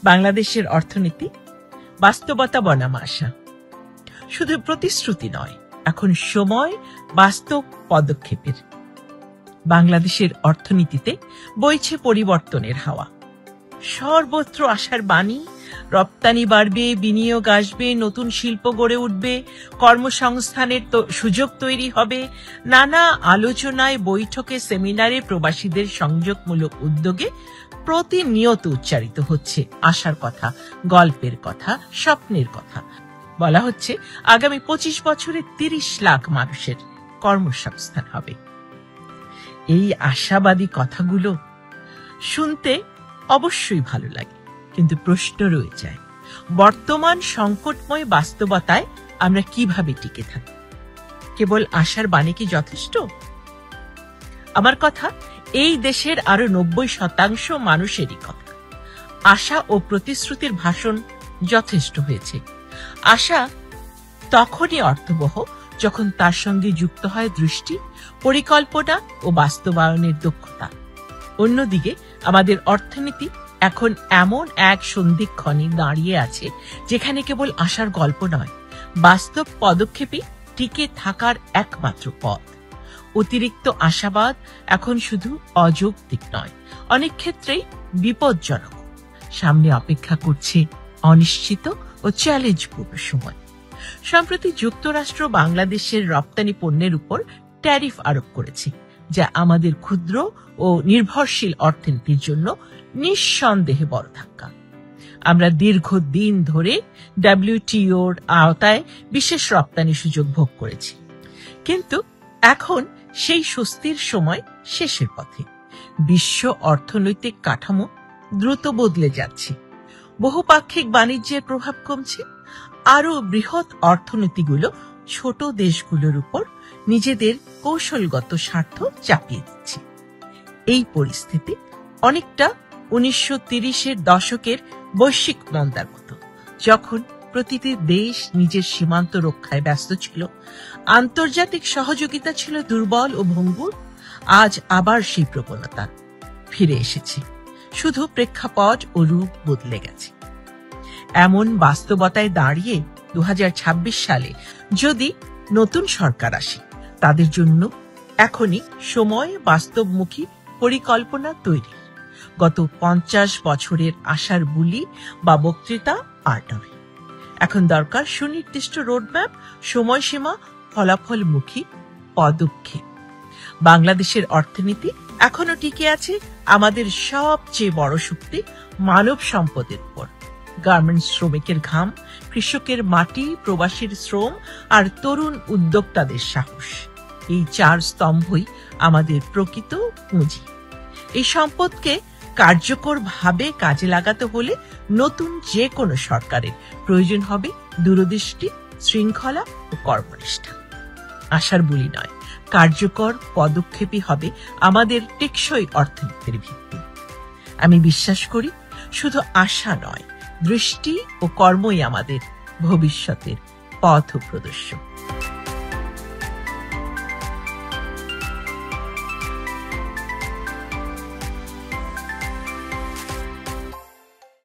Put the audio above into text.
বাংলাদেশের অর্থনীতি বাস্তবতা বনাম আশা। শুধু প্রতিশ্রুতি নয়, এখন সময় বাস্তব পদক্ষেপের। বাংলাদেশের অর্থনীতিতে বইছে পরিবর্তনের হাওয়া। সর্বত্র আশার বাণী, রপ্তানি বাড়বে, বিনিয়োগ আসবে, নতুন শিল্প গড়ে উঠবে, কর্মসংস্থানের সুযোগ তৈরি হবে। নানা আলোচনায়, বৈঠকে, সেমিনারে, প্রবাসীদের সংযোগমূলক উদ্যোগে প্রতিনিয়ত উচ্চারিত হচ্ছে আশার কথা, গল্পের কথা, স্বপ্নের কথা। বলা হচ্ছে আগামী 25 বছরে 30 লাখ মানুষের কর্মসংস্থান হবে। এই আশাবাদী কথাগুলো শুনতে অবশ্যই ভালো লাগে, কিন্তু প্রশ্ন রয়ে যায়, বর্তমান সংকটময় বাস্তবতায় আমরা কিভাবে টিকে থাকি? কেবল আশার বাণী কি যথেষ্ট? আমার কথা এই দেশের আরো 90% মানুষেরই কথা। আশা ও প্রতিশ্রুতির ভাষণ যথেষ্ট হয়েছে। আশা তখনই অর্থবহ যখন তার সঙ্গে যুক্ত হয় দৃষ্টি, পরিকল্পনা ও বাস্তবায়নের দক্ষতা। অন্যদিকে আমাদের অর্থনীতি এখন এমন এক সন্ধিক্ষণে দাঁড়িয়ে আছে যেখানে কেবল আশার গল্প নয়, বাস্তব পদক্ষেপই টিকে থাকার একমাত্র পথ। অতিরিক্ত আশাবাদ এখন শুধু অযৌক্তিক নয়, অনেক ক্ষেত্রেই বিপজ্জনক। সামনে অপেক্ষা করছে অনিশ্চিত ও চ্যালেঞ্জপূর্ণ সময়। সম্প্রতি যুক্তরাষ্ট্র বাংলাদেশের রপ্তানি পণ্যের উপর ট্যারিফ আরোপ করেছে, যা আমাদের ক্ষুদ্র ও নির্ভরশীল অর্থনীতির জন্য নিঃসন্দেহে বড় ধাক্কা। আমরা দীর্ঘদিন ধরে WTOর আওতায় বিশেষ রপ্তানি সুযোগ ভোগ করেছি, কিন্তু এখন সেই স্বস্তির সময় শেষের পথে। বিশ্ব অর্থনৈতিক কাঠামো দ্রুত বদলে যাচ্ছে। বহুপাক্ষিক বাণিজ্যের প্রভাব কমছে। আরো বৃহৎ অর্থনীতিগুলো ছোট দেশগুলোর উপর নিজেদের কৌশলগত স্বার্থ চাপিয়ে দিচ্ছে। এই পরিস্থিতি অনেকটা 1930-এর দশকের বৈশ্বিক মন্দার মতো, যখন প্রতিটি দেশ নিজের সীমান্ত রক্ষায় ব্যস্ত ছিল, আন্তর্জাতিক সহযোগিতা ছিল দুর্বল ও ভঙ্গুর। আজ আবার সেই প্রবণতা ফিরে এসেছে, শুধু প্রেক্ষাপট ও রূপ বদলে গেছে। এমন বাস্তবতায় দাঁড়িয়ে 2026 সালে যদি নতুন সরকার আসে, তাদের জন্য এখনই সময় বাস্তবমুখী পরিকল্পনা তৈরি। গত 50 বছরের আশার বুলি বা বক্তৃতা আর নয়। এখন দরকার সুনির্দিষ্ট রোডম্যাপ, সময়সীমা, ফলাফলমুখী পদক্ষেপ। বাংলাদেশের অর্থনীতি এখনো টিকে আছে আমাদের সবচেয়ে বড় শক্তি মানব সম্পদের উপর। গার্মেন্টস শ্রমিকের ঘাম, কৃষকের মাটি, প্রবাসীর শ্রম আর তরুণ উদ্যোক্তাদের সাহস। এই 4 স্তম্ভই আমাদের প্রকৃত পুঁজি। এই সম্পদকে কার্যকরভাবে কাজে লাগাতে হলে নতুন যে কোনো সরকারের প্রয়োজন হবে দূরদৃষ্টি, শৃঙ্খলা ও কর্মনিষ্ঠা। আশার বুলি নয়, কার্যকর পদক্ষেপই হবে আমাদের টেকসই অর্থনীতির ভিত্তি। আমি বিশ্বাস করি শুধু আশা নয়, দৃষ্টি ও কর্মই আমাদের ভবিষ্যতের পথ প্রদর্শক।